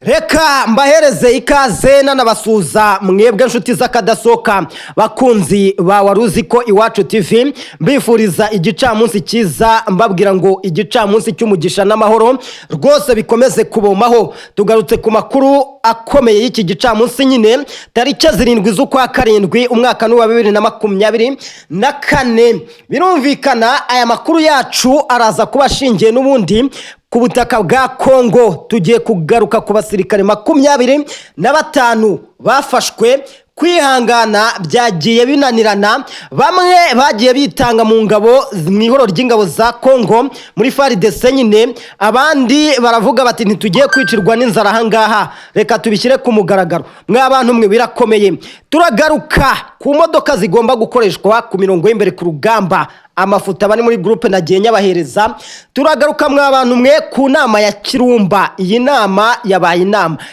Reka mbahereze ikaze nanabasuza mwebwe nshuti z'akadasoka bakunzi ba waruzi ko Iwacu TV mbifuriza igicamunsi cyiza mbabwira ngo igicamunsi cy'umugisha n'amahoro rwose bikomeze kubomaho. Tugarutse ku makuru akomeye y'iki gicamunsi nyine tariki 7 z'ukwa karindwi umwaka wa 2024. Birumvikana aya makuru yacu araza kubashingiye n'ubundi ku butaka bwa Kongo. Tugiye kugaruka ku basirikare 25 bafashwe. Kwihangana byagiye binanirana, bamwe bagiye bitanga mu ngabo mwihoro ry'ingabo za Kongo muri Fardc nyine, abandi baravuga bati ntitugiye kwicirwa n'inzara ahangaha, reka tubishyire ku mugaragaro. Mwabantu mwe birkomeye. Turagaruka ku modoka zigomba gukoreshwa ku mirongo y'imbere ku rugamba, amafuta bari muri groupe nagiye nyabahereza. Turagaruka mwabantu mwe ku nama ya Kirumba. Iyi nama yabaye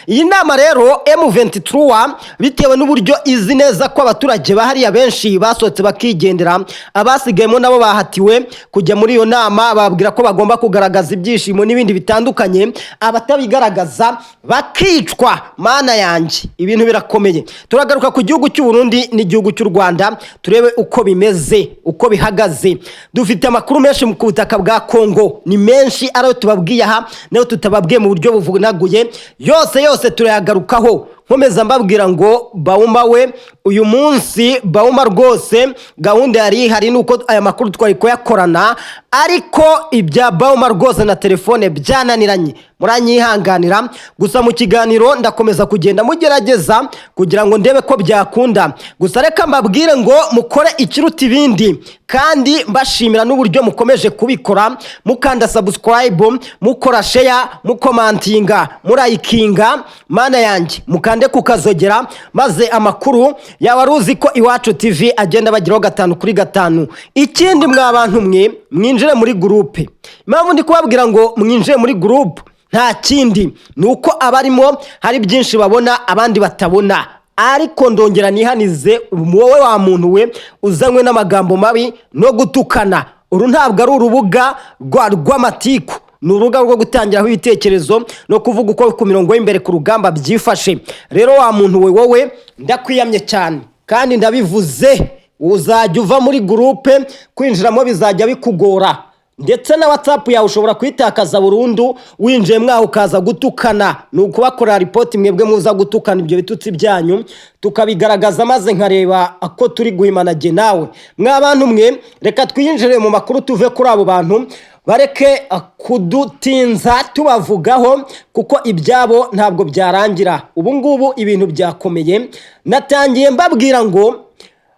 iyi nama rero M23 bitewe n'uburyo izi neza ko abaturage bahari benshi basohotse bakigendera, abasigayemo nabo bahatiwe kujya muri iyo nama, babwira ko bagomba kugaragaza ibyishimo n'ibindi bitandukanye, abatabigaragaza bakicwa. Mana yanjye ibintu birakomeye. Turagaruka ku gihugu cy'u Burundi n'igihugu cy'u Rwanda, turebe uko bimeze, uko bihagaze. Dufite amakuru menshi mu butaka bwa Kongo, ni menshi arayo tubabwiye aha nayo tutababwiye mu buryo buvunaguye, yose turayagarukaho. Nkomeza mbabwira ngo Bauma we uyu munsi Bauma rwose gahunda yari hari nuko aya makuru twari kuyakorana, ariko ibya Bauma rwose na telefone byananiranye, muranyihanganira. Gusa mu kiganiro ndakomeza kugenda mugerageza kugira ngo ndebe ko byakunda. Gusa reka mbabwire ngo mukore ikiruta ibindi, kandi mbashimira n'uburyo mukomeje kubikora, mukanda subscribe, mukora share, mukomantinga, murayikinga. Mana yanjye mukande kukazogera, maze amakuru ya waruzi ko Iwacu TV agenda bagiraho 5/5. Ikindi mwabantu mwe mwinjire muri groupe. Impamvu ndi kubabwira ngo mwinjire muri groupe nta kindi nuko abarimo hari byinshi babona abandi batabona, ariko ndongera nihanize wowe wa muntu we uzanywe n'amagambo mabi no gutukana. Uru ntabwo ari urubuga rw'amatiku, ni urubuga rwo gutangiraho ibitekerezo no kuvuga uko ku mirongo y'imbere ku rugamba byifashe. Rero wa muntu we wowe ndakwiyamye cyane, kandi ndabivuze uzajya uva muri groupe, kwinjiramo bizajya bikugora, ndetse na WhatsApp yawe ushobora kwitakaza burundu winjiye mwaho ukaza gutukana. Nuko bakora report mwebwe muza gutukana ibyo bitutsi byanyu tukabigaragaza, maze nkareba ako turi guhimanage nawe. Mwabantu mwe reka twinjire mu makuru tuve kuri abo bantu, bareke kudutinza tubavugaho kuko ibyabo ntabwo byarangira. Ubu ngubu ibintu byakomeye. Natangiye mbabwira ngo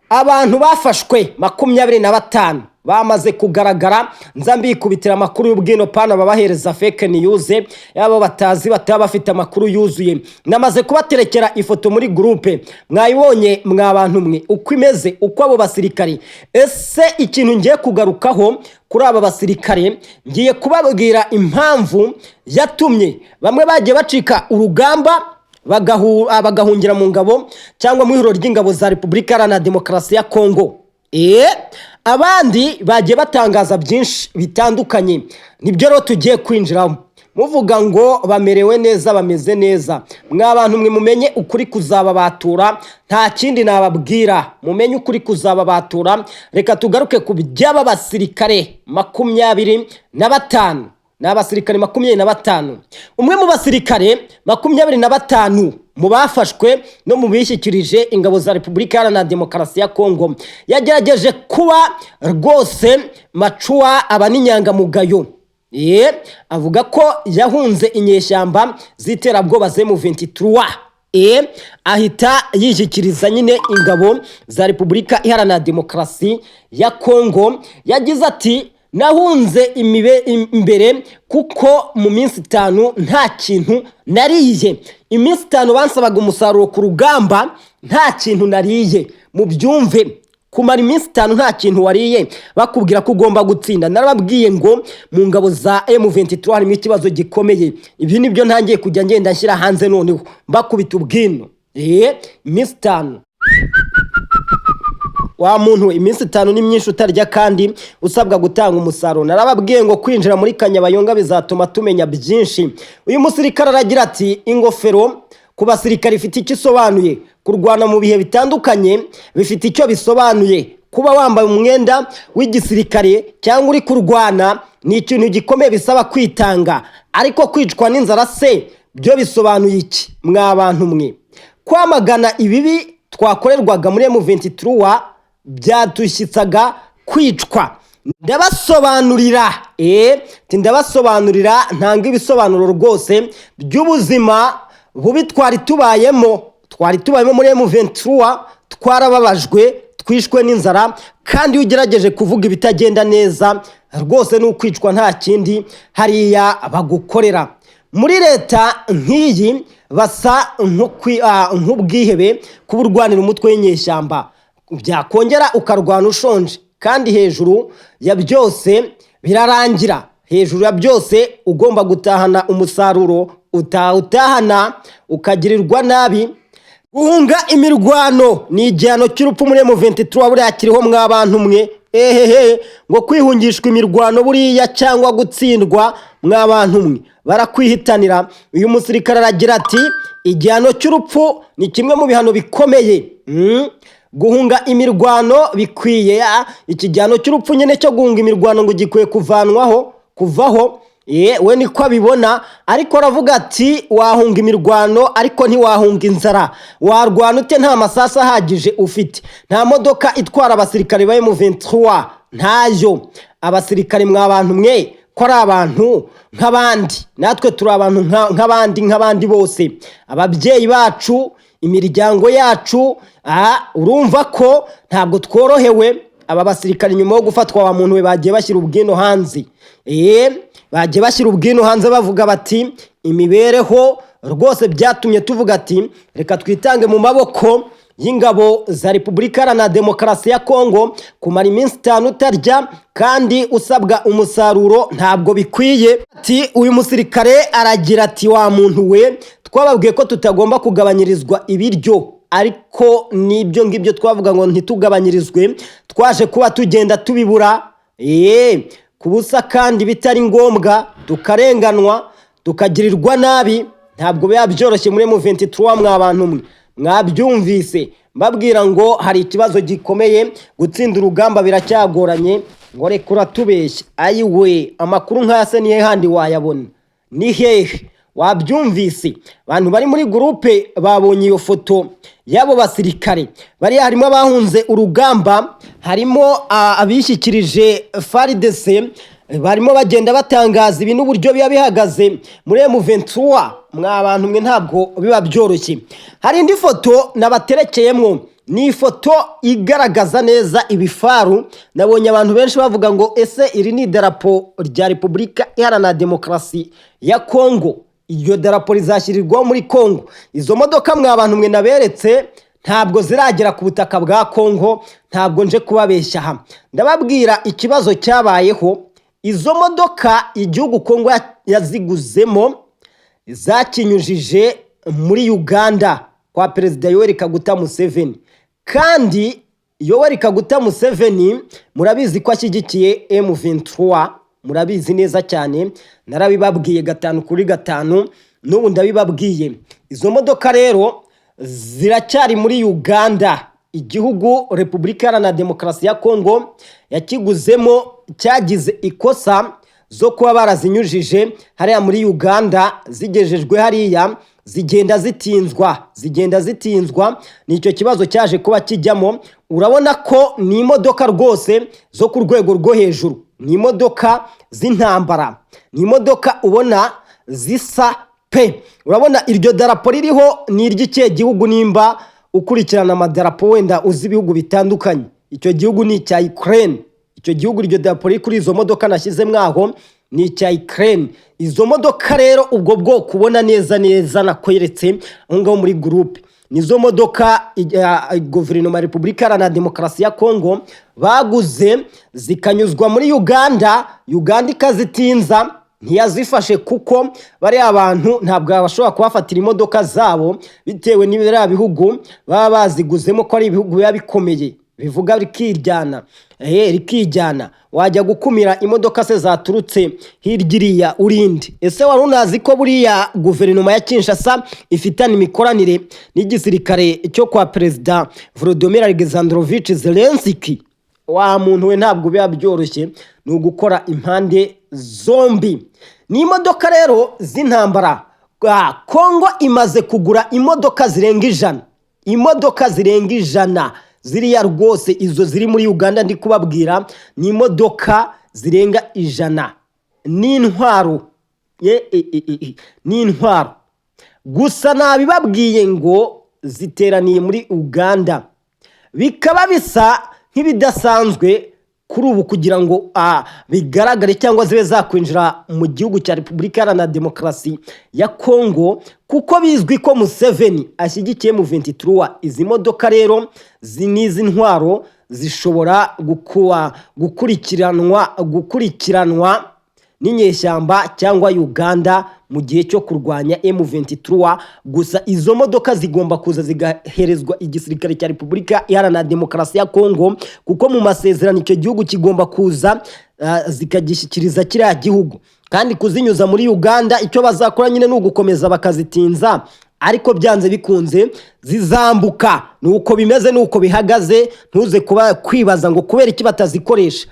abantu bafashwe 25 bamaze kugaragara, nzambikubitira amakuru y'ubwino pana babahereza fake news, yabo batazi bataba bafite amakuru yuzuye. Namaze kubaterekera ifoto muri groupe, mwayibonye mwabantu mwe uko imeze, uko abo basirikari. Ese ikintu ngiye kugarukaho kuri aba basirikare, ngiye kubabwira impamvu yatumye bamwe bagiye bacika urugamba bagahungira mu ngabo cyangwa mu ihuriro ry'ingabo za Repubulika Iharanira Demokarasi ya Kongo. Abandi bagiye batangaza byinshi bitandukanye, nibyo rero tugiye kwinjiramo. Muvuga ngo bamerewe neza, bameze neza. Mwabantu mwe mumenye ukuri kuzababatura, nta kindi nababwira. Mumenye ukuri kuzababatura. Reka tugaruke ku byaba basirikare 25. N'abasirikare 25. Umwe mu basirikare 25 mu bafashwe no mu bishyikirije ingabo za Repubulika Iharanira Demokarasi ya Kongo yagerageje kuba rwose macuwa abaninyangamugayo. Avuga ko yahunze inyeshyamba ziterabwoba ze mu 23. Ahita yishyikiriza nyine ingabo za Repubulika Iharanira Demokarasi ya Kongo. Yagize ati nahunze imbere kuko mu minsi 5 nta kintu nariye. Iminsi 5 bansabaga umusaruro ku rugamba, nta kintu nariye. Mu byumve kumara iminsi 5 nta kintu wariye bakubwira ko ugomba gutsinda. Narababwiye ngo mu ngabo za M23 harimo ikibazo gikomeye. Ibi nibyo ntangiye kujya ngenda nshyira hanze noneho mbakubita ubwino. Iminsi 5 wa muntu iminsi 5 ni myinshi utarya kandi usabwa gutanga umusaruro. Narababwiye ngo kwinjira muri Kanyabayonga bizatuma tumenya byinshi. Uyu musirikare aragira ati ingofero ku basirikare ifite icyo isobanuye, kurwana mu bihe bitandukanye bifite icyo bisobanuye. Kuba wambaye umwenda w'igisirikare cyangwa uri kurwana ni ikintu gikomeye bisaba kwitanga, ariko kwicwa n'inzara se byo bisobanuye iki mwabantu mwe? Kwamagana ibibi twakorerwaga muri M23 byadushyitsaga kwicwa. Ndabasobanurira ntanga ibisobanuro rwose by'ubuzima bubi twari tubayemo muri M23. Twarababajwe, twishwe n'inzara, kandi ugerageje kuvuga ibitagenda neza rwose n'ukwicwa nta kindi hariya bagukorera. Muri leta nk'iyi basa nk'ubwihebe kuburwanira umutwe w'inyeshyamba, byakongera ukarwana ushonje, kandi hejuru ya byose birarangira. Hejuru ya byose ugomba gutahana umusaruro, utahana ukagirirwa nabi. Guhunga imirwano ni igihano cy'urupfu muri M23 buriya kiriho mwabantu mwe. Ngo kwihungishwa imirwano buriya cyangwa gutsindwa mwabantu mwe barakwihitanira. Uyu musirikare aragira ati igihano cy'urupfu ni kimwe mu bihano bikomeye. Guhunga imirwano bikwiye, iki gihano cy'urupfu nyene cyo guhunga imirwano ngo gikwiye kuvaho. We niko abibona, ariko aravuga ati wahunga imirwano ariko ntiwahunga inzara. Warwana ute nta masasa ahagije ufite? Nta modoka itwara abasirikare ba M23 ntayo. Abasirikare mwabantu mwe ko ari abantu nk'abandi, natwe turi abantu nk'abandi bose. Ababyeyi bacu, imiryango yacu, urumva ko ntabwo tworohewe. Aba basirikare nyuma yo gufatwa wa muntu we bagiye bashyira ubwino hanze. Bagiye bashyira ubwino hanze bavuga bati imibereho rwose byatumye tuvuga ati reka twitange mu maboko y'ingabo za Repubulika Iharanira Demokarasi ya Kongo. Kumara iminsi 5 utarya kandi usabwa umusaruro ntabwo bikwiye. Ati uyu musirikare aragira ati wa muntu we twababwiye ko tutagomba kugabanyirizwa ibiryo, ariko nibyo ngibyo twavuga ngo ntitugabanyirizwe, twaje kuba tugenda tubibura kubusa kandi bitari ngombwa, tukarenganwa tukagirirwa nabi. Ntabwo biba byoroshye muri M23 mwabantu mwe. Mwabyumvise mbabwira ngo hari ikibazo gikomeye, gutsinda urugamba biracyagoranye. Ngo rekura tubeshye. Ayiwe, amakuru nk'ase nihe handi wayabona? Ni hehe? Wabyumvise? Abantu bari muri groupe babonye iyo foto yabo basirikare. Bari harimo abahunze urugamba, harimo abishyikirije Fardc, barimo bagenda batangaza ibintu uburyo biba bihagaze muri M23. Mwabantu mwe ntabwo biba byoroshye. Hari indi foto nabaterekeyemo, ni ifoto igaragaza neza Ibifaro. Nabonye abantu benshi bavuga ngo ese iri ni idarapo rya Repubulika Iharanira Demokarasi ya Kongo. Iryo darapo rizashyirirwaho muri Kongo. Izo modoka mwabantu mwe naberetse ntabwo ziragera ku butaka bwa Kongo, ntabwo nje kubabeshya aha. Ndababwira ikibazo cyabayeho. Izo modoka igihugu Kongo yaziguzemo zakinyujije muri Uganda kwa Perezida Yoweri Kaguta Museveni, kandi Yoweri Kaguta Museveni murabizi ko ashyigikiye M23, murabizi neza cyane, narabibabwiye 5 n'ubu ndabibabwiye. Izo modoka rero ziracyari muri Uganda. Igihugu Repubulika Iharanira Demokarasi ya Kongo yakiguzemo cyagize ikosa zo kuba barazinyujije hariya muri Uganda, zigejejwe hariya zigenda zitinzwa. Nicyo kibazo cyaje kuba kijyamo. Urabona ko ni imodoka rwose zo ku rwego rwo hejuru, ni imodoka z'intambara, ni imodoka ubona zisa pe. Urabona iryo darapo ririho ni iry'icye gihugu? Nimba ukurikirana amadarapo wenda uzi ibihugu bitandukanye, icyo gihugu ni icya Ukraine. Icyo gihugu iryo darapo riri kuri izo modoka nashyize mwaho ni icya Ukraine. Izo modoka rero ubwo bwo kubona neza nakweretse aho ngaho muri groupe, nizo modoka guverinoma ya Repubulika Iharanira Demokarasi ya Kongo baguze zikanyuzwa muri Uganda ikazitinza, ntiyazifashe kuko bari abantu ntabwo bashobora kubafatira imodoka zabo bitewe n'ibira bihugu baba baziguzemo ko ari ibihugu biba bikomeye. bivuga rikijyana wajya gukumira imodoka se zaturutse hirya iriya urinde. Ese wari unazi ko buriya guverinoma ya Kinshasa ifitanye imikoranire n'igisirikare cyo kwa Perezida Volodymyr Zelensky? Wa muntu we ntabwo biba byoroshye, ni ugukora impande zombi. Ni imodoka rero z'intambara. Kongo imaze kugura imodoka zirenga ijana, ziriya rwose izo ziri muri Uganda ndi kubabwira, ni imodoka zirenga 100 n'intwaro. N'intwaro gusa nabibabwiye ngo ziteraniye muri Uganda, bikaba bisa nk'ibidasanzwe kuri ubu kugira ngo bigaragare cyangwa zibe zakwinjira mu gihugu cya Repubulika Iharanira Demokarasi ya Kongo, kuko bizwi ko Museveni ashyigikiye mu 23. Izi modoka rero n'izi ntwaro zishobora gukurikiranwa n'inyeshyamba cyangwa Uganda mu gihe cyo kurwanya M23. Gusa izo modoka zigomba kuza zigaherezwa igisirikare cya Repubulika Iharanira Demokarasi ya Kongo, kuko mu masezerano icyo gihugu kigomba kuza zikagishyikiriza kiriya gihugu, kandi kuzinyuza muri Uganda icyo bazakora nyine ni ugukomeza bakazitinza, ariko byanze bikunze zizambuka. Nuko bimeze, nuko bihagaze. Ntuze kwibaza ngo kubera iki batazikoresha.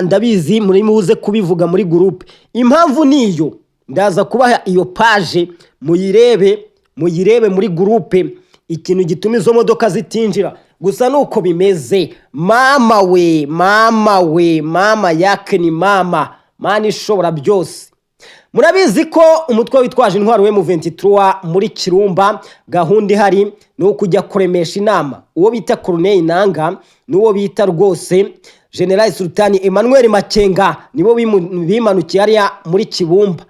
Ndabizi muri muze kubivuga muri groupe. Impamvu niyo ndaza kubaha iyo page muyirebe muri groupe, ikintu gituma izo modoka zitinjira. Gusa nuko bimeze. Mama yake ni mama ishobora byose. Murabizi ko umutwe witwaje intwaro we mu 23 muri Kirumba, gahunda ihari no kujya kuremesha inama uwo bita Colonel Nanga n'uwo bita rwose General Sultan Emmanuel Makenga, nibo bimanukiye hariya muri Kibumba.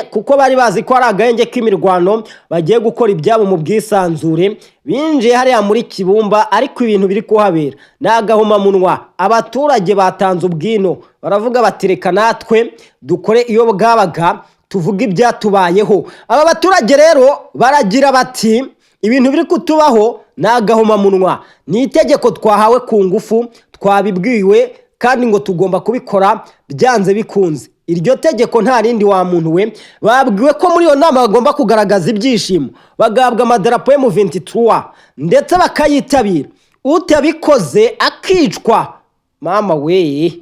Kuko bari bazi ko ari agahenge k'imirwano bagiye gukora ibyabo mu bwisanzure, binjiye hariya muri Kibumba, ariko ibintu biri kuhabera n'agahoma munwa. Abaturage batanze ubwino, baravuga batireka natwe dukore iyo bwabaga tuvuga ibyatubayeho. Aba baturage rero baragira bati ibintu biri kutubaho n'agahoma munwa, ni itegeko twahawe ku ngufu, twabibwiwe kandi ngo tugomba kubikora byanze bikunze. Iryo tegeko nta rindi wa muntu we, babwiwe ko muri iyo nama bagomba kugaragaza ibyishimo, bagahabwa amadarapo mu 23 ndetse bakayitabira. Utabikoze akicwa. Mama we,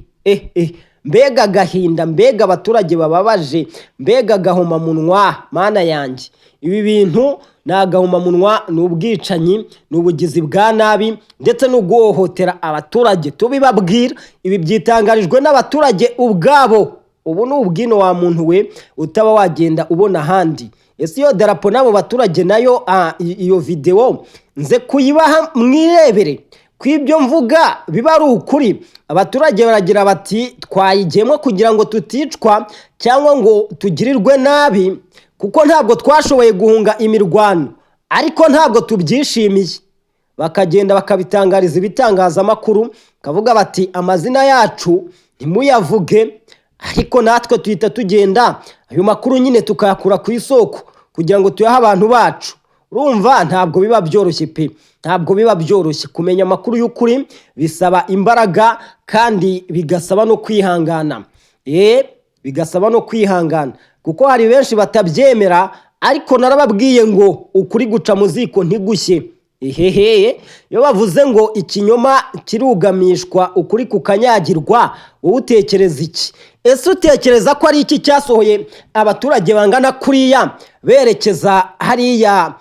mbega gahinda, mbega abaturage bababaje, mbega gahoma munwa. Mana yanjye, ibi bintu n'agahoma munwa, n'ubwicanyi, n'ubugizi bwa nabi ndetse no guhohotera abaturage. Tubibabwira, ibi byitangarijwe n'abaturage ubwabo. Ubu ni ubwino wa muntu we utaba wagenda ubona handi. Ese iyo darapo nabo baturage nayo iyo video nze kuyibaha mwirebere kw'ibyo mvuga biba ari ukuri. Abaturage baragira bati twayigiyemo kugira ngo tuticwa cyangwa ngo tugirirwe nabi, kuko ntabwo twashoboye guhunga imirwano, ariko ntabwo tubyishimiye. Bakagenda bakabitangariza ibitangazamakuru, kavuga bati amazina yacu ntimuyavuge, ariko natwe tuhita tugenda ayo makuru nyine tukayakura ku isoko kugira ngo tuyahe abantu bacu. Urumva ntabwo biba byoroshye pe, ntabwo biba byoroshye kumenya amakuru y'ukuri. Bisaba imbaraga kandi bigasaba no kwihangana. Bigasaba no kwihangana, kuko hari benshi batabyemera, ariko narababwiye ngo ukuri guca mu ziko ntigushye. Iyo bavuze ngo ikinyoma kirugamishwa ukuri kukanyagirwa, wowe utekereza iki? Ese utekereza ko ari iki cyasohoye abaturage bangana kuriya berekeza hariya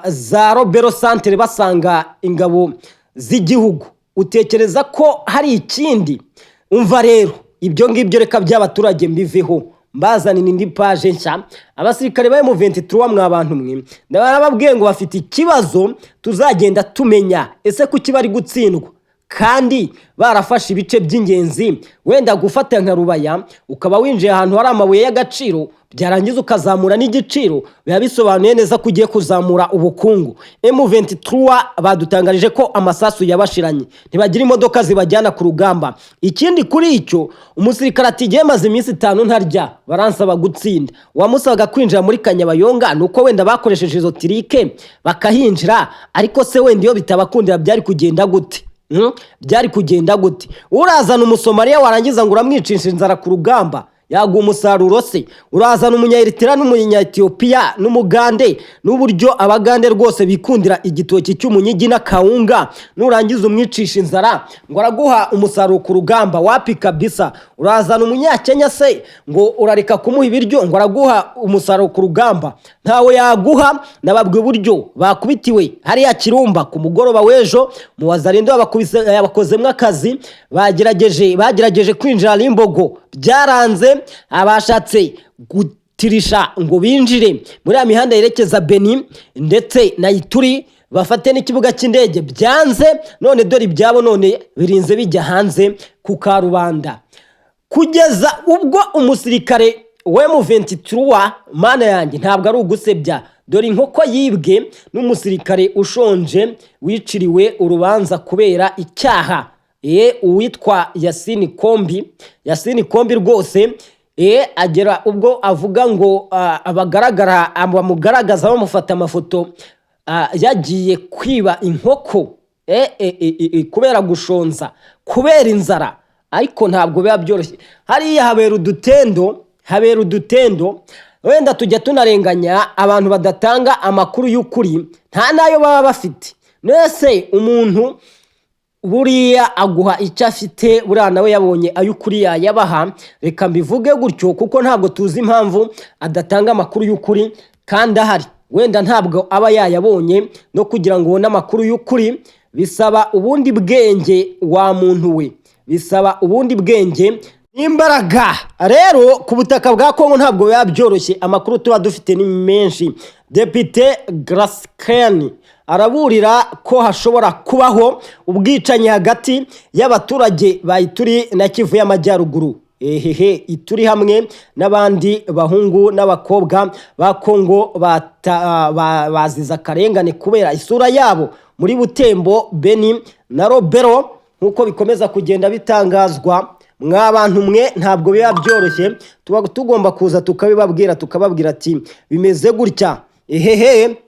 za Robero Centre basanga ingabo z'igihugu? Utekereza ko hari ikindi? Umva rero, ibyo ngibyo reka by'abaturage mbiveho, mbazanira indi page nshya. Abasirikare ba M23 mwabantu mwe, ndabarababwiye ngo bafite ikibazo tuzagenda tumenya. Ese kuki bari gutsindwa kandi barafashe ibice by'ingenzi wenda gufata nka Rubaya ukaba winjiye ahantu hari amabuye y'agaciro byarangiza ukazamura n'igiciro biba bisobanuye neza ko ugiye kuzamura ubukungu. M23 badutangarije ko amasasu yabashiranye ntibagira imodoka zibajyana ku rugamba. Ikindi kuri icyo umusirikare atigiye maze iminsi 5 ntarya baransaba gutsinda wamusaga kwinjira muri Kanyabayonga nuko wenda bakoresheje izo tirike bakahinjira ariko se wenda iyo bitabakundira byari kugenda gute? Byari kugenda gute? Urazana umusomaliya warangiza ngo uramwicisha inzara ku rugamba yagu umusaruro se? Urazana umunyaeritrea n'umunya-Ethiopia n'umugande n'uburyo abagande rwose bikundira igitoki cy'umunyigi na kaunga nurangiza umwicisha inzara ngo araguha umusaruro ku rugamba wapi kabisa? Urazana umunyakenya se ngo urareka kumuha ibiryo ngo araguha umusaruro ku rugamba? Ntawe yaguha. Nababwe buryo bakubitiwe hariya Kirumba ku mugoroba wejo mu wazarindo abakozemwe akazi bagerageje kwinjira Limbogo byaranze abashatse gutirisha ngo binjire muri amihanda yerekeza Beni ndetse na Ituri bafate n'ikibuga cy'indege byanze none dore ibyabo none birinze bijya hanze ku karubanda kugeza ubwo umusirikare M23 mana yanjye ntabwo ari ugusebya dore inkoko yibwe n'umusirikare ushonje wiciriwe urubanza kubera icyaha uwitwa Yasini Kombi rwose agera ubwo avuga ngo abamugaragaza bamufata amafoto yagiye kwiba inkoko kubera gushonza kubera inzara ariko ntabwo biba byoroshye. Hariya habera udutendo wenda tujya tunarenganya abantu badatanga amakuru y'ukuri nta nayo baba bafite. Nese umuntu buriya aguha icyo afite buriya nawe yabonye ay'ukuri yabaha. Reka mbivuge gutyo kuko ntabwo tuzi impamvu adatanga amakuru y'ukuri kandi ahari wenda ntabwo aba yayabonye. No kugira ngo ubone amakuru y'ukuri bisaba ubundi bwenge wa muntu we, bisaba ubundi bwenge n'imbaraga. Rero ku butaka bwa Kongo ntabwo biba byoroshye. Amakuru tuba dufite ni menshi. Depite Graskeni araburira ko hashobora kubaho ubwicanyi hagati y'abaturage ba Ituri na Kivu y'Amajyaruguru. Ituri hamwe n'abandi bahungu n'abakobwa ba Kongo baziza akarengane kubera isura yabo muri Butembo, Beni na Robero nkuko bikomeza kugenda bitangazwa. Mwabantu mwe ntabwo biba byoroshye tuba tugomba kuza tukababwira ati bimeze gutya.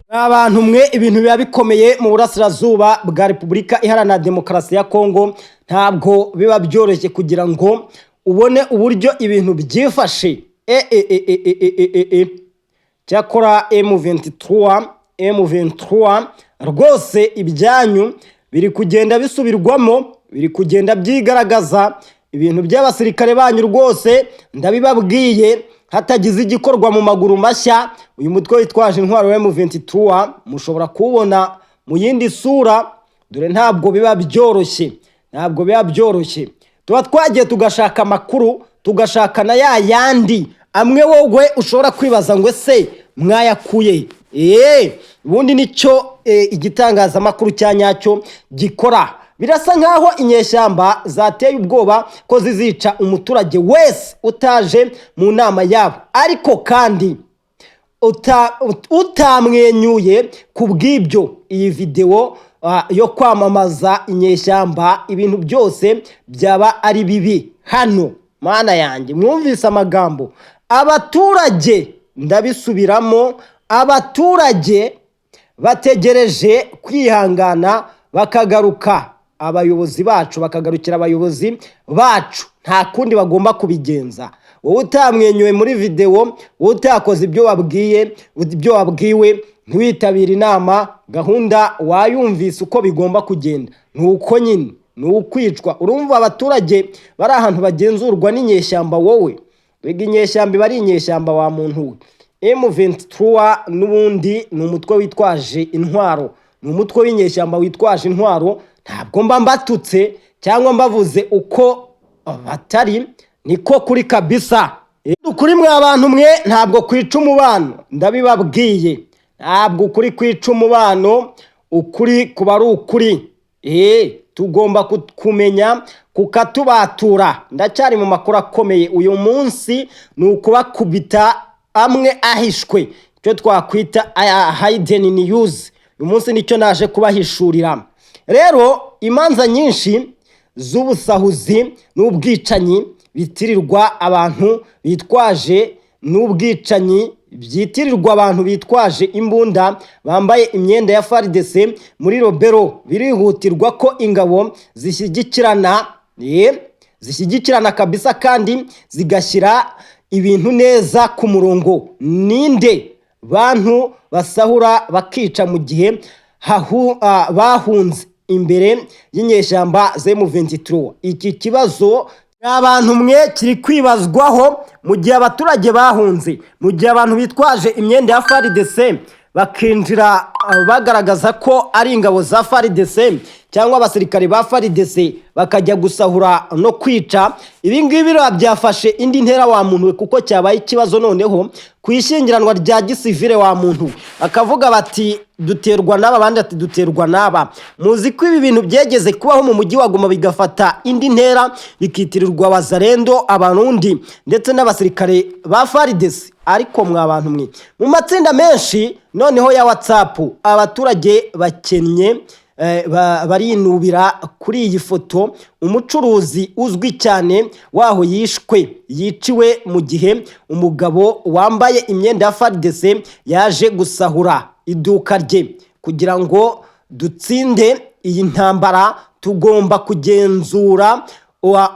Abantu mwe ibintu biba bikomeye mu burasirazuba bwa Repubulika Iharanira Demokarasi ya Kongo ntabwo biba byoroshye kugira ngo ubone uburyo ibintu byifashe. Cyakora M23 rwose ibyanyu biri kugenda bisubirwamo, biri kugenda byigaragaza. Ibintu by'abasirikare banyu rwose ndabibabwiye hatagize igikorwa mu maguru mashya uyu mutwe witwaje intwaro wa M23 mushobora kubona mu yindi sura. Dore ntabwo biba byoroshye, tuba twagiye tugashaka amakuru tugashaka na yandi amwe wowe ushobora kwibaza ngo se mwayakuye. Ubundi nicyo igitangazamakuru cyanyacyo gikora. Birasa nkaho inyeshyamba zateye ubwoba ko zizica umuturage wese utaje mu nama yabo, ariko kandi utamwenyuye kubw'ibyo iyi video yo kwamamaza inyeshyamba ibintu byose byaba ari bibi. Hano mana yanjye mwumvise amagambo abaturage, ndabisubiramo, abaturage bategereje kwihangana bakagarukira abayobozi bacu nta kundi bagomba kubigenza. Wowe utamwenyuye muri video, wowe utakoze ibyo wabwiwe ntiwitabira inama, gahunda wayumvise uko bigomba kugenda nuko nyine nukwicwa. Urumva abaturage bari ahantu bagenzurwa n'inyeshyamba. Wowe wega inyeshyamba bari inyeshyamba wa muntu we. M23 n'ubundi ni umutwe witwaje intwaro, ni umutwe w'inyeshyamba witwaje intwaro. Ntabwo mbatutse cyangwa mbavuze uko batari, niko kuri kabisa. Ukuri mwe abantu mwe ntabwo kwica umubano, ndabibabwiye. Ntabwo ukuri kwica umubano, ukuri kuba ari ukuri. tugomba kumenya kukatubatura. Ndacyari mu makuru akomeye uyu munsi, ni ukubakubita amwe ahishwe, icyo twakwita hidden news. Uyu munsi nicyo naje kubahishurira. Rero imanza nyinshi z'ubusahuzi n'ubwicanyi bitirirwa abantu bitwaje byitirirwa abantu bitwaje imbunda bambaye imyenda ya Fardc muri Robero, birihutirwa ko ingabo zishyigikirana kabisa kandi zigashyira ibintu neza ku murongo. Ninde bantu basahura bakica mu gihe bahunze imbere y'inyeshyamba M23? Iki kibazo abantu mwe kiri kwibazwaho mu gihe abaturage bahunze, mu gihe abantu bitwaje imyenda ya Fardc bakinjira bagaragaza ko ari ingabo za Fardc cyangwa abasirikare ba Fardc bakajya gusahura no kwica. Ibi ngibi byafashe indi ntera wa muntu we, kuko cyabaye ikibazo noneho kwishingiranwa rya gisivile wa muntu. Bakavuga bati duterwa n'aba, bandi ati duterwa n'aba. Muzi ko ibi bintu byegeze kubaho mu mujyi wa Goma bigafata indi ntera, bikitirirwa abazarendo, abarundi ndetse n'abasirikare ba Fardc. Ariko mwa bantu mwe, mu matsinda menshi noneho ya WhatsApp abaturage bakennye barinubira kuri iyi foto umucuruzi uzwi cyane waho yiciwe mu gihe umugabo wambaye imyenda ya Fardc yaje gusahura iduka rye. Kugira ngo dutsinde iyi ntambara tugomba kugenzura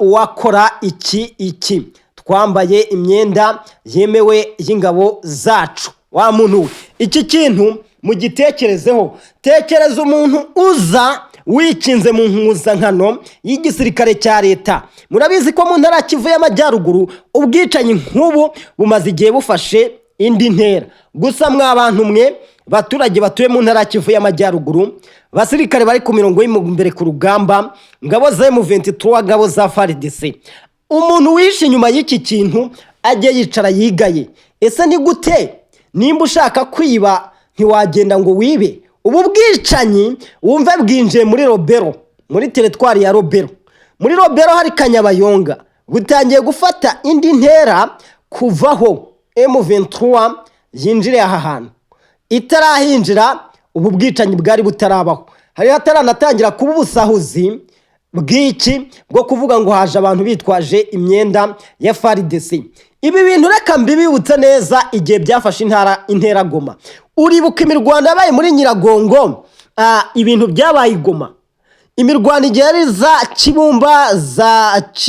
uwakora iki. Twambaye imyenda yemewe y'ingabo zacu. Wa muntu, iki kintu mugitekerezeho. Tekereza umuntu uza wikinze mu mpuzankano y'igisirikare cya leta. Murabizi ko mu ntara Kivu y'Amajyaruguru ubwicanyi nk'ubu bumaze igihe bufashe indi ntera. Gusa mwa bantu mwe, baturage batuye mu ntara Kivu y'Amajyaruguru, basirikare bari ku mirongo y'imbere ku rugamba, ngabo za M23, ngabo za Fardc, umuntu wishe inyuma y'iki kintu ajye yicara yigaye. Ese ni gute nimba ushaka kwiba ntiwagenda ngo wibe? Ubu bwicanyi wumve bwinjiye muri Robero, muri teritwari ya Robero. Muri Robero hari Kanyabayonga, butangiye gufata indi ntera kuvaho M23 yinjire aha hantu. Itarahinjira ubu bwicanyi bwari butarabaho. Hari hataranatangira kuba ubusahuzi bw'iki bwo kuvuga ngo haje abantu bitwaje imyenda ya Fardc. Ibi bintu reka mbibibutse neza igihe byafashe intera Goma. Uribuka imirwano yabaye muri Nyiragongo, ibintu byabaye Goma. Imirwano igihe ari za Kibumba,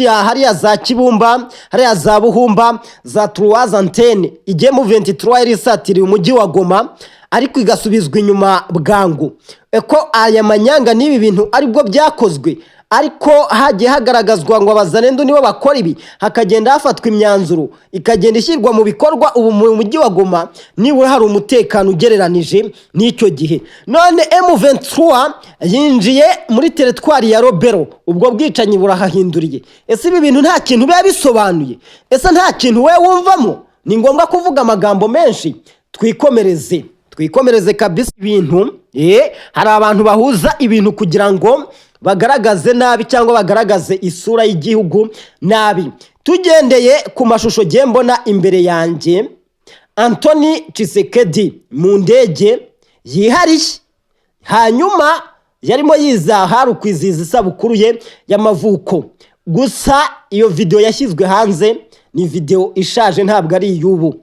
hariya za Kibumba, hariya za Buhumba, za Truazantene, igihe M23 yari isatiriye umujyi wa Goma ariko igasubizwa inyuma bwangu. Eko aya manyanga n'ibi bintu aribwo byakozwe, ariko hagiye hagaragazwa ngo abazarendo nibo bakora ibi, hakagenda hafatwa imyanzuro ikagenda ishyirwa mu bikorwa. Ubu mu mujyi wa Goma nibura hari umutekano ugereranije n'icyo gihe. None M23 yinjiye muri teritwari ya Robero, ubwo bwicanyi burahahinduriye. Ese ibi bintu nta kintu biba bisobanuye? Ese nta kintu we wumvamo? Ni ngombwa kuvuga amagambo menshi? Twikomereze kabisa ibintu. Hari abantu bahuza ibintu kugira ngo bagaragaze nabi cyangwa bagaragaze isura y'igihugu nabi. Tugendeye ku mashusho giye mbona imbere yanjye, Anthony Tshisekedi mu ndege yihariye, hanyuma yarimo yiza kwizihiza isabukuru ye y'amavuko. Gusa iyo video yashyizwe hanze ni video ishaje, ntabwo ari iy'ubu.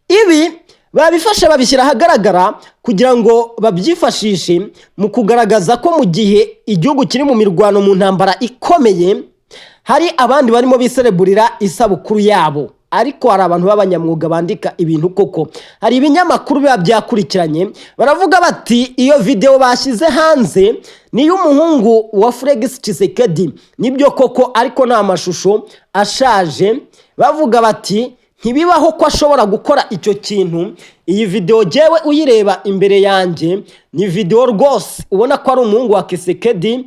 Ibi babifasha babishyira ahagaragara kugira ngo babyifashishe mu kugaragaza ko mu gihe igihugu kiri mu mirwano, mu ntambara ikomeye, hari abandi barimo bisereburira isabukuru yabo. Ariko hari abantu b'abanyamwuga bandika ibintu koko. Hari ibinyamakuru biba byakurikiranye baravuga bati iyo video bashyize hanze ni y'umuhungu wa Fardc Tshisekedi. Nibyo koko, ariko nta mashusho ashaje. Bavuga bati ntibibaho ko ashobora gukora icyo kintu iyi video jewe uyireba imbere yanjye ni video rwose ubona ko ari umuhungu wa Kisekedi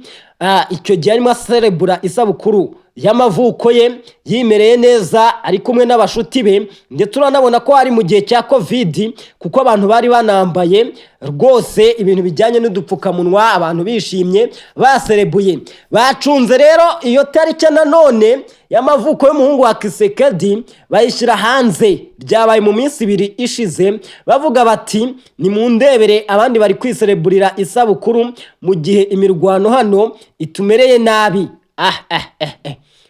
icyo gihe arimo celebra isabukuru y'amavuko ye yimereye neza ari kumwe n'abashuti be ndetse uranabona ko ari mu gihe cya covid kuko abantu bari banambaye rwose ibintu bijyanye n'udupfukamunwa abantu bishimye baserebuye bacunze rero iyo tariki nanone y'amavuko y'umuhungu wa Kisekedi bayishyira hanze byabaye mu minsi 2 ishize bavuga bati ni mu ndebere abandi bari kwisereburira isabukuru mu gihe imirwano hano itumereye nabi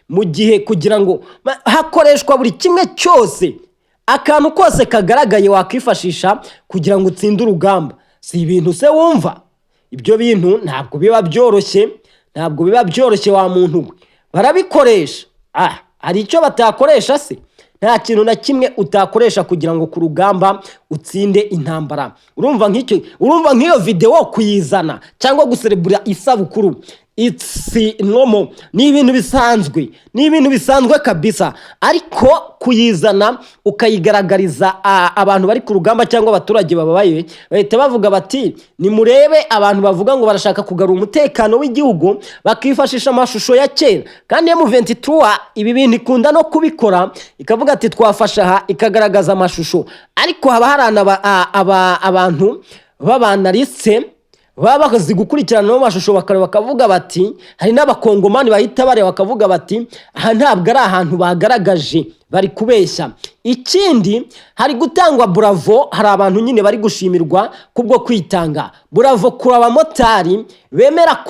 mu gihe kugira ngo hakoreshwa buri kimwe cyose akantu kose kagaragaye wakwifashisha kugira ngo utsinde urugamba si ibintu se wumva ibyo bintu ntabwo biba byoroshye wa muntu we barabikoresha hari icyo batakoresha se nta kintu na kimwe utakoresha kugira ngo ku rugamba utsinde intambara urumva nk'iyo video kuyizana cyangwa guserebura isabukuru it's normal ni ibintu bisanzwe kabisa ariko kuyizana ukayigaragariza abantu bari ku rugamba cyangwa abaturage bababaye bahita bavuga bati ni murebe abantu bavuga ngo barashaka kugarura umutekano w'igihugu bakifashisha amashusho ya kera kandi M23 ibi bintu ikunda no kubikora ikavuga ati twafasha aha ikagaragaza amashusho ariko haba harana abantu babanaliste baba bakazi gukurikirana no mashusho bakareba bakavuga bati hari n'abakongomani bahita bare bakavuga bati aha ntabwo ari ahantu bagaragaje bari kubeshya ikindi hari gutangwa bravo hari abantu nyine bari gushimirwa kubwo kwitanga bravo kuri abamotari bemera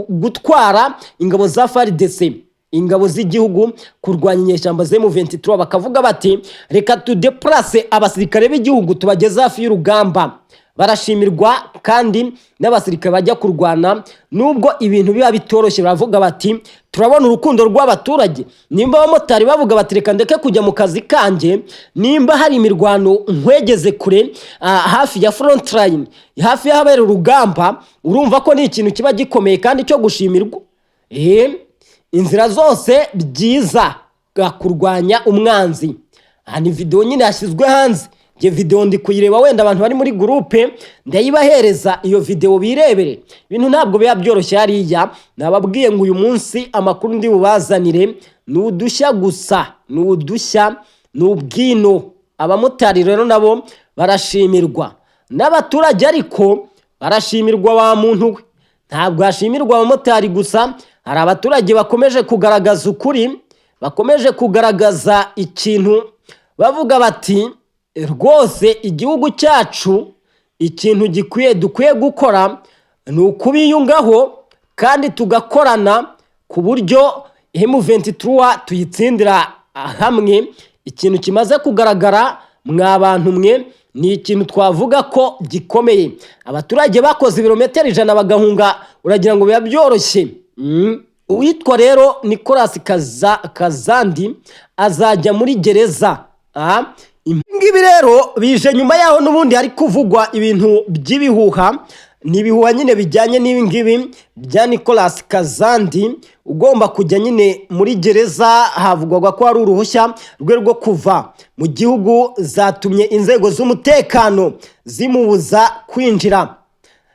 gutwara ingabo za Fardc ingabo z'igihugu kurwanya inyeshyamba za M23 bakavuga bati reka tudeplace abasirikare b'igihugu tubageza hafi y'urugamba barashimirwa kandi n'abasirikare bajya kurwana nubwo ibintu biba bitoroshye baravuga bati turabona urukundo rw'abaturage nimba abamotari bavuga bati reka ndeke kujya mu kazi kanje nimba hari imirwano nkwegeze kure hafi ya front line hafi y'ahabera urugamba urumva ko ni ikintu kiba gikomeye kandi cyo gushimirwa inzira zose byiza kurwanya umwanzi ni video nyine yashyizwe hanze je video ndi kuyireba wenda abantu bari muri groupe ndayibahereza iyo video birebere ibintu ntabwo biba byoroshye hariya nababwiye ngo uyu munsi amakuru ndi bubazanire nudushya gusa nudushya nubwino abamotari rero nabo barashimirwa n'abaturage ariko barashimirwa wa muntu we ntabwo hashimirwa abamotari gusa hari abaturage bakomeje kugaragaza ukuri bakomeje kugaragaza ikintu bavuga bati rwose igihugu cyacu ikintu dukwiye gukora ni ukubiyungaho kandi tugakorana ku buryo M23 tuyitsindira hamwe ikintu kimaze kugaragara mwabantu mwe ni ikintu twavuga ko gikomeye abaturage bakoze ibirometero 100 bagahunga uragira ngo biba byoroshye uwitwa rero Nicolas Kazandi azajya muri gereza ngibi rero bije nyuma yaho nubundi hari kuvugwa ibintu by'ibihuha nibihuha nyine bijyanye n'ibi ngibi bya Nicolas Kazandi ugomba kujya nyine muri gereza havugwaga ko ari uruhushya rwo kuva mu gihugu zatumye inzego z'umutekano zimubuza kwinjira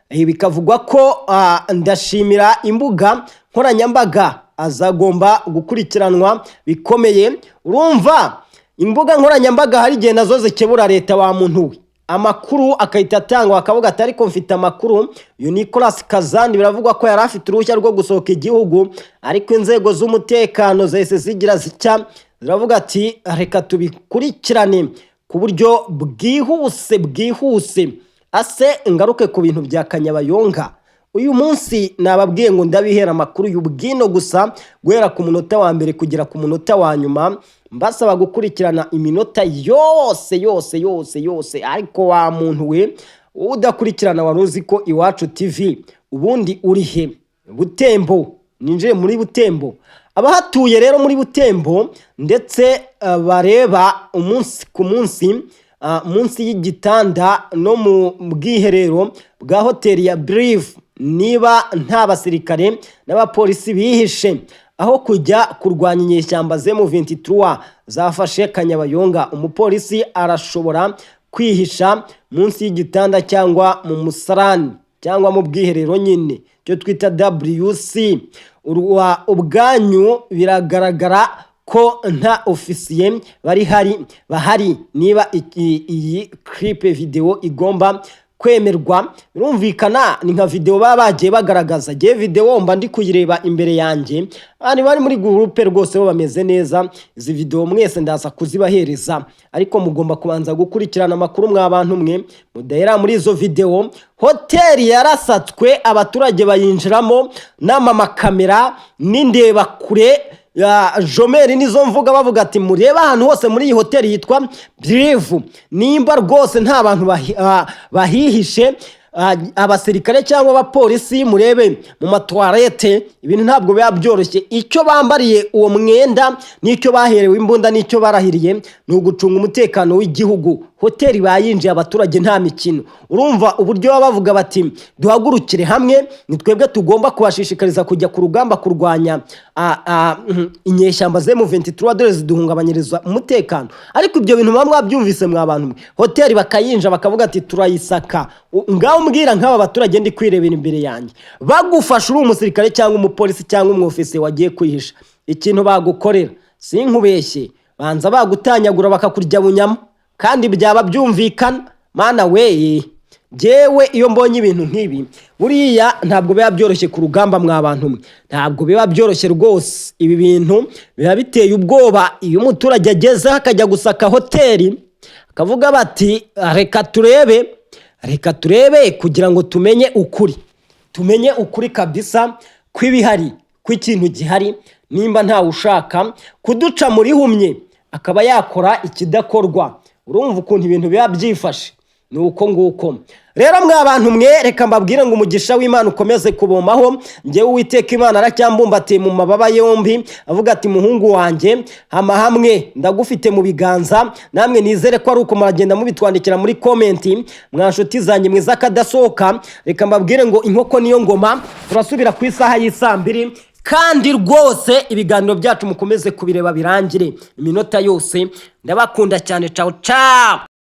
bikavugwa ko ndashimira imbuga nkoranyambaga azagomba gukurikiranwa bikomeye urumva imbuga nkoranyambaga hari igihe nazo zikebura leta wa muntu we amakuru akahita atangwa akavuga ati ariko mfite amakuru Nicolas Kazandi biravugwa ko yari afite uruhushya rwo gusohoka igihugu ariko inzego z'umutekano zahise zigira zicya ziravuga ati reka tubikurikirane ku buryo bwihuse ase ngaruke ku bintu bya Kanyabayonga uyu munsi nababwiye ngo ndabihera amakuru y'ubwino gusa guhera ku munota wa mbere kugera ku munota wa nyuma mbasaba gukurikirana iminota yose ariko wa muntu we udakurikirana waruzi ko Iwacu TV ubundi urihe Butembo ninjiye muri Butembo abahatuye rero muri Butembo ndetse bareba umunsi ku munsi munsi y'igitanda no mu bwiherero bwa hoteli ya Brief niba nta basirikare n'abapolisi bihishe aho kujya kurwanya inyeshyamba M23 zafashe Kanyabayonga. Umupolisi arashobora kwihisha munsi y'igitanda cyangwa mu musarani cyangwa mu bwiherero nyine cyo twita WC. Ubwanyu biragaragara ko nta ofisiye bahari niba iyi clip video igomba kwemerwa. Birumvikana ni nka video baba bagiye bagaragaza. Je video mba ndi kuyireba imbere yanjye, bari muri groupe rwose bo bameze neza. Izi video mwese ndaza kuzibahereza, ariko mugomba kubanza gukurikirana amakuru mw'abantu mwe mudahera muri izo video. Hoteli yarasatswe, abaturage bayinjiramo n'ama kamera n'indeba kure ya Jomeri nizo mvuga bavuga ati mureba ahantu hose muri iyi hoteli yitwa Brive nimba rwose nta bantu bahihishe abasirikare cyangwa abapolisi. Murebe mu matwarete, ibintu ntabwo biba byoroshye. Icyo bambariye uwo mwenda n'icyo baherewe imbunda n'icyo barahiriye ni ugucunga umutekano w'igihugu. Hoteli bayinjiye abaturage nta mikino. Urumva uburyo bavuga bati duhagurukire hamwe, ni twebwe tugomba kubashishikariza kujya ku rugamba kurwanya inyeshyamba M23 dore ziduhungabanyiriza umutekano. Ariko ibyo bintu bamwe babyumvise mw'abantu mwe, hoteli bakayinja bakavuga ati turayisaka. Ngaho mbwira nk'aba baturage ndi kwirebera imbere yanjye, bagufasha uri umusirikare cyangwa umupolisi cyangwa umwofisiye wagiye kwihisha, ikintu bagukorera sinkubeshye, banza bagutanyagura bakakurya bunyama, kandi byaba byumvikana. Mana we, jewe iyo mbonye ibintu nk'ibi buriya ntabwo biba byoroshye ku rugamba mw'abantu mwe, ntabwo biba byoroshye rwose. Ibi bintu biba biteye ubwoba. Iyo umuturage ageze akajya gusaka hoteli akavuga bati reka turebe kugira ngo tumenye ukuri kabisa kw'ibihari, kw'ikintu gihari. Nimba ntawe ushaka kuduca muri humye akaba yakora ikidakorwa. Urumva ukuntu ibintu biba byifashe, ni uko nguko. Rero mw'abantu mwe, reka mbabwire ngo umugisha w'Imana ukomeze kubomaho. Njyewe Uwiteka Imana aracyambumbatiye mu mababa yombi, avuga ati muhungu wanjye hamwe ndagufite mu biganza. Namwe nizere ko ari uko muragenda mubitwandikira muri comment mwa nshuti zanjye mwiza kadasohoka. Reka mbabwire ngo inkoko niyo ngoma, turasubira ku isaha y'isambiri. Kandi rwose ibiganiro byacu mukomeze kubireba birangire iminota yose. Ndabakunda cyane. Ciao ciao.